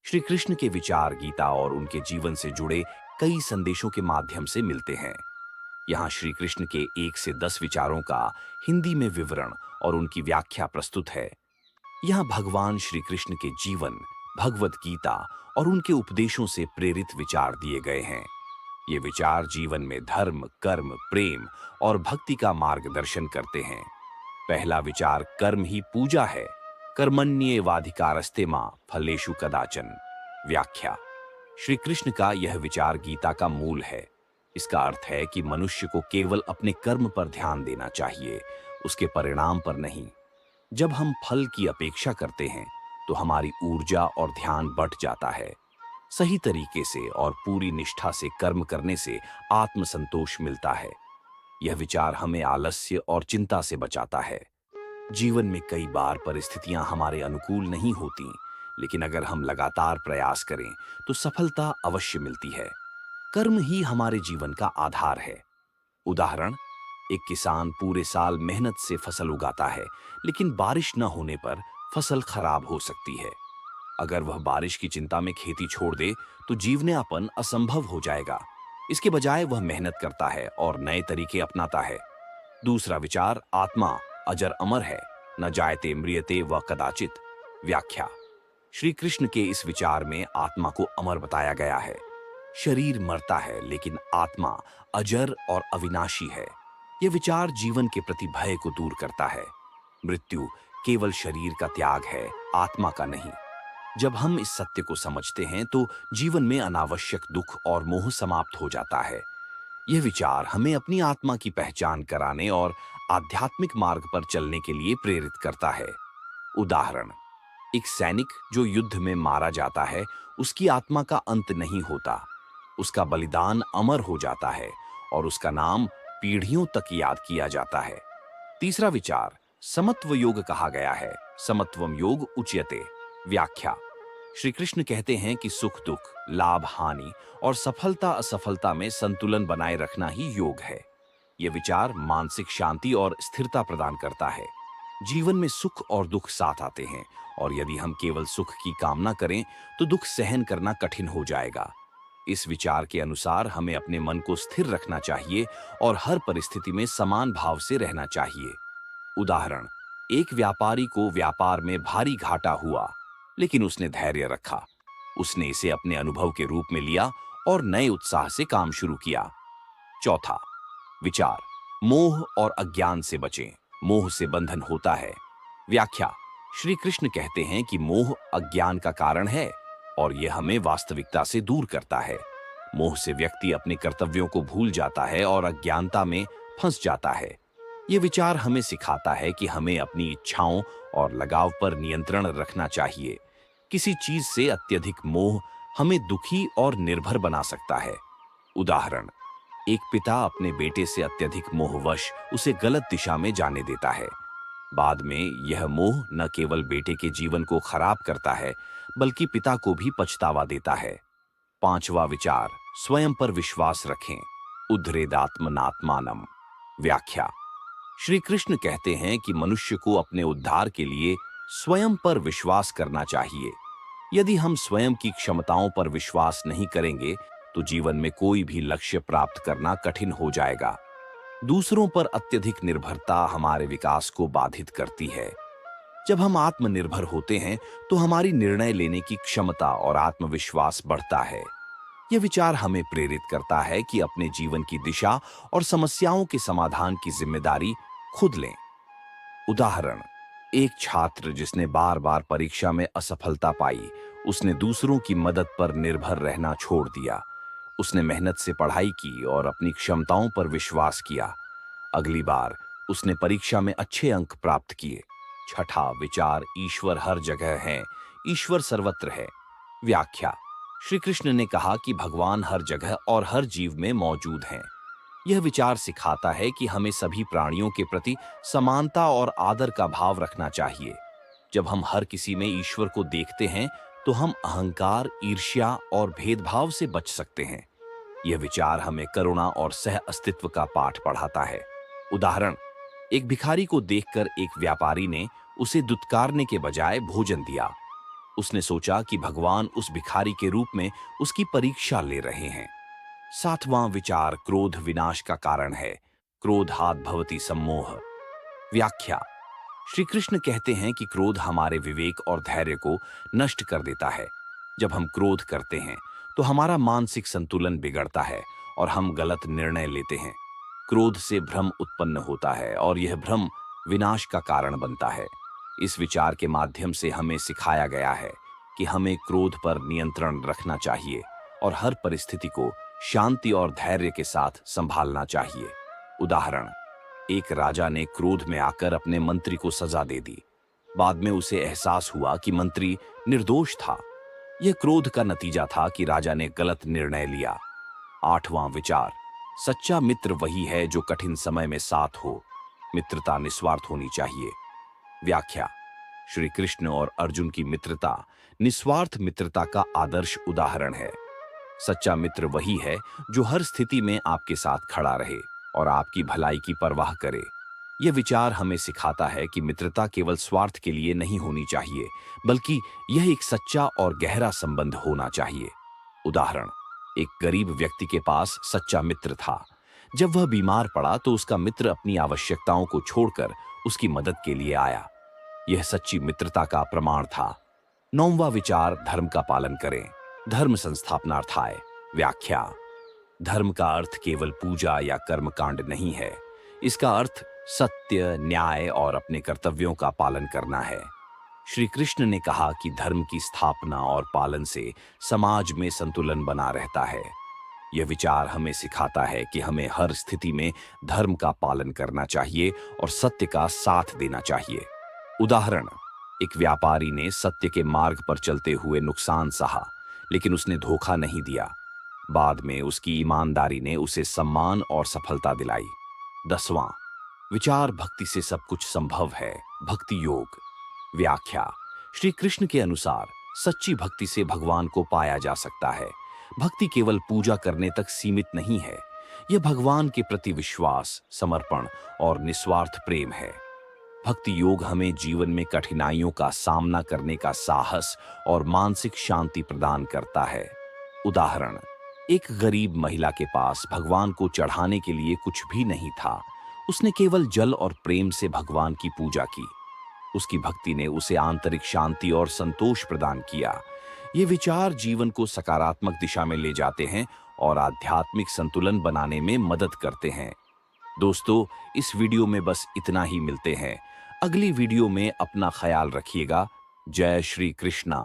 श्री कृष्ण के विचार गीता और उनके जीवन से जुड़े कई संदेशों के माध्यम से मिलते हैं। यहाँ श्री कृष्ण के 1 से 10 विचारों का हिंदी में विवरण और उनकी व्याख्या प्रस्तुत है। यहाँ भगवान श्री कृष्ण के जीवन, भगवत गीता और उनके उपदेशों से प्रेरित विचार दिए गए हैं। ये विचार जीवन में धर्म, कर्म, प्रेम और भक्ति का मार्गदर्शन करते हैं। पहला विचार कर्म ही पूजा है। कर्मण्येवाधिकारस्ते मां फलेषु कदाचन। व्याख्या। श्री कृष्ण का यह विचार गीता का मूल है। इसका अर्थ है कि मनुष्य को केवल अपने कर्म पर ध्यान देना चाहिए, उसके परिणाम पर नहीं। जब हम फल की अपेक्षा करते हैं तो हमारी ऊर्जा और ध्यान बट जाता है। सही तरीके से और पूरी निष्ठा से कर्म करने से आत्मसंतोष मिलता है। यह विचार हमें आलस्य और चिंता से बचाता है। जीवन में कई बार परिस्थितियां हमारे अनुकूल नहीं होती, लेकिन अगर हम लगातार प्रयास करें तो सफलता अवश्य मिलती है। कर्म ही हमारे जीवन का आधार है। उदाहरण, एक किसान पूरे साल मेहनत से फसल उगाता है, लेकिन बारिश न होने पर फसल खराब हो सकती है। अगर वह बारिश की चिंता में खेती छोड़ दे तो जीवनयापन असंभव हो जाएगा। इसके बजाय वह मेहनत करता है और नए तरीके अपनाता है। दूसरा विचार आत्मा अजर अमर है, न जायते म्रियते व कदाचित। व्याख्या। श्री कृष्ण के इस विचार में आत्मा को अमर बताया गया है। शरीर मरता है लेकिन आत्मा अजर और अविनाशी है। यह विचार जीवन के प्रति भय को दूर करता है। मृत्यु केवल शरीर का त्याग है, आत्मा का नहीं। जब हम इस सत्य को समझते हैं तो जीवन में अनावश्यक दुख और मोह समाप्त हो जाता है। यह विचार हमें अपनी आत्मा की पहचान कराने और आध्यात्मिक मार्ग पर चलने के लिए प्रेरित करता है। उदाहरण, एक सैनिक जो युद्ध में मारा जाता है, उसकी आत्मा का अंत नहीं होता। उसका बलिदान अमर हो जाता है और उसका नाम पीढ़ियों तक याद किया जाता है। तीसरा विचार समत्व योग कहा गया है। समत्वम योग उच्यते। व्याख्या। श्री कृष्ण कहते हैं कि सुख दुख, लाभ हानि और सफलता असफलता में संतुलन बनाए रखना ही योग है। यह विचार मानसिक शांति और स्थिरता प्रदान करता है। जीवन में सुख और दुख साथ आते हैं, और यदि हम केवल सुख की कामना करें तो दुख सहन करना कठिन हो जाएगा। इस विचार के अनुसार हमें अपने मन को स्थिर रखना चाहिए और हर परिस्थिति में समान भाव से रहना चाहिए। उदाहरण, एक व्यापारी को व्यापार में भारी घाटा हुआ, लेकिन उसने धैर्य रखा। उसने इसे अपने अनुभव के रूप में लिया और नए उत्साह से काम शुरू किया। चौथा विचार मोह और अज्ञान से बचें। मोह से बंधन होता है। व्याख्या। श्री कृष्ण कहते हैं कि मोह अज्ञान का कारण है और यह हमें वास्तविकता से दूर करता है। मोह से व्यक्ति अपने कर्तव्यों को भूल जाता है और अज्ञानता में फंस जाता है। यह विचार हमें सिखाता है कि हमें अपनी इच्छाओं और लगाव पर नियंत्रण रखना चाहिए। किसी चीज से अत्यधिक मोह हमें दुखी और निर्भर बना सकता है। उदाहरण, एक पिता अपने बेटे से अत्यधिक मोहवश उसे गलत दिशा में जाने देता है। बाद में यह मोह न केवल बेटे के जीवन को खराब करता है, बल्कि पिता को भी पछतावा देता है। पांचवा विचार स्वयं पर विश्वास रखें। उद्धरेदात्मनात्मानम। व्याख्या। श्री कृष्ण कहते हैं कि मनुष्य को अपने उद्धार के लिए स्वयं पर विश्वास करना चाहिए। यदि हम स्वयं की क्षमताओं पर विश्वास नहीं करेंगे तो जीवन में कोई भी लक्ष्य प्राप्त करना कठिन हो जाएगा। दूसरों पर अत्यधिक निर्भरता हमारे विकास को बाधित करती है। जब हम आत्मनिर्भर होते हैं तो हमारी निर्णय लेने की क्षमता और आत्मविश्वास बढ़ता है। यह विचार हमें प्रेरित करता है कि अपने जीवन की दिशा और समस्याओं के समाधान की जिम्मेदारी खुद लें। उदाहरण, एक छात्र जिसने बार बार परीक्षा में असफलता पाई, उसने दूसरों की मदद पर निर्भर रहना छोड़ दिया। उसने मेहनत से पढ़ाई की और अपनी क्षमताओं पर विश्वास किया। अगली बार उसने परीक्षा में अच्छे अंक प्राप्त किए। छठा विचार ईश्वर हर जगह है, ईश्वर सर्वत्र है। व्याख्या। श्री कृष्ण ने कहा कि भगवान हर जगह और हर जीव में मौजूद हैं। यह विचार सिखाता है कि हमें सभी प्राणियों के प्रति समानता और आदर का भाव रखना चाहिए। जब हम हर किसी में ईश्वर को देखते हैं तो हम अहंकार, ईर्ष्या और भेदभाव से बच सकते हैं। यह विचार हमें करुणा और सह अस्तित्व का पाठ पढ़ाता है। उदाहरण, एक भिखारी को देखकर एक व्यापारी ने उसे दुत्कारने के बजाय भोजन दिया। उसने सोचा कि भगवान उस भिखारी के रूप में उसकी परीक्षा ले रहे हैं। 7वां विचार क्रोध विनाश का कारण है। क्रोधात् भवति सम्मोह। व्याख्या। श्री कृष्ण कहते हैं कि क्रोध हमारे विवेक और धैर्य को नष्ट कर देता है। जब हम क्रोध करते हैं तो हमारा मानसिक संतुलन बिगड़ता है और हम गलत निर्णय लेते हैं। क्रोध से भ्रम उत्पन्न होता है और यह भ्रम विनाश का कारण बनता है। इस विचार के माध्यम से हमें सिखाया गया है कि हमें क्रोध पर नियंत्रण रखना चाहिए और हर परिस्थिति को शांति और धैर्य के साथ संभालना चाहिए। उदाहरण, एक राजा ने क्रोध में आकर अपने मंत्री को सजा दे दी। बाद में उसे एहसास हुआ कि मंत्री निर्दोष था। यह क्रोध का नतीजा था कि राजा ने गलत निर्णय लिया। 8वां विचार, सच्चा मित्र वही है जो कठिन समय में साथ हो। मित्रता निस्वार्थ होनी चाहिए। व्याख्या। श्री कृष्ण और अर्जुन की मित्रता निस्वार्थ मित्रता का आदर्श उदाहरण है। सच्चा मित्र वही है जो हर स्थिति में आपके साथ खड़ा रहे और आपकी भलाई की परवाह करे। यह विचार हमें सिखाता है कि मित्रता केवल स्वार्थ के लिए नहीं होनी चाहिए, बल्कि यह एक सच्चा और गहरा संबंध होना चाहिए। उदाहरण, एक गरीब व्यक्ति के पास सच्चा मित्र था। जब वह बीमार पड़ा तो उसका मित्र अपनी आवश्यकताओं को छोड़कर उसकी मदद के लिए आया। यह सच्ची मित्रता का प्रमाण था। 9वां विचार धर्म का पालन करें, धर्म संस्थापनार्थाय। व्याख्या। धर्म का अर्थ केवल पूजा या कर्मकांड नहीं है। इसका अर्थ सत्य, न्याय और अपने कर्तव्यों का पालन करना है। श्री कृष्ण ने कहा कि धर्म की स्थापना और पालन से समाज में संतुलन बना रहता है। यह विचार हमें सिखाता है कि हमें हर स्थिति में धर्म का पालन करना चाहिए और सत्य का साथ देना चाहिए। उदाहरण, एक व्यापारी ने सत्य के मार्ग पर चलते हुए नुकसान सहा, लेकिन उसने धोखा नहीं दिया। बाद में उसकी ईमानदारी ने उसे सम्मान और सफलता दिलाई। 10वां विचार भक्ति से सब कुछ संभव है, भक्ति योग। व्याख्या। श्री कृष्ण के अनुसार सच्ची भक्ति से भगवान को पाया जा सकता है। भक्ति केवल पूजा करने तक सीमित नहीं है। यह भगवान के प्रति विश्वास, समर्पण और निस्वार्थ प्रेम है। भक्ति योग हमें जीवन में कठिनाइयों का सामना करने का साहस और मानसिक शांति प्रदान करता है। उदाहरण, एक गरीब महिला के पास भगवान को चढ़ाने के लिए कुछ भी नहीं था। उसने केवल जल और प्रेम से भगवान की पूजा की। उसकी भक्ति ने उसे आंतरिक शांति और संतोष प्रदान किया। ये विचार जीवन को सकारात्मक दिशा में ले जाते हैं और आध्यात्मिक संतुलन बनाने में मदद करते हैं। दोस्तों, इस वीडियो में बस इतना ही। मिलते हैं अगली वीडियो में। अपना ख्याल रखिएगा। जय श्री कृष्णा।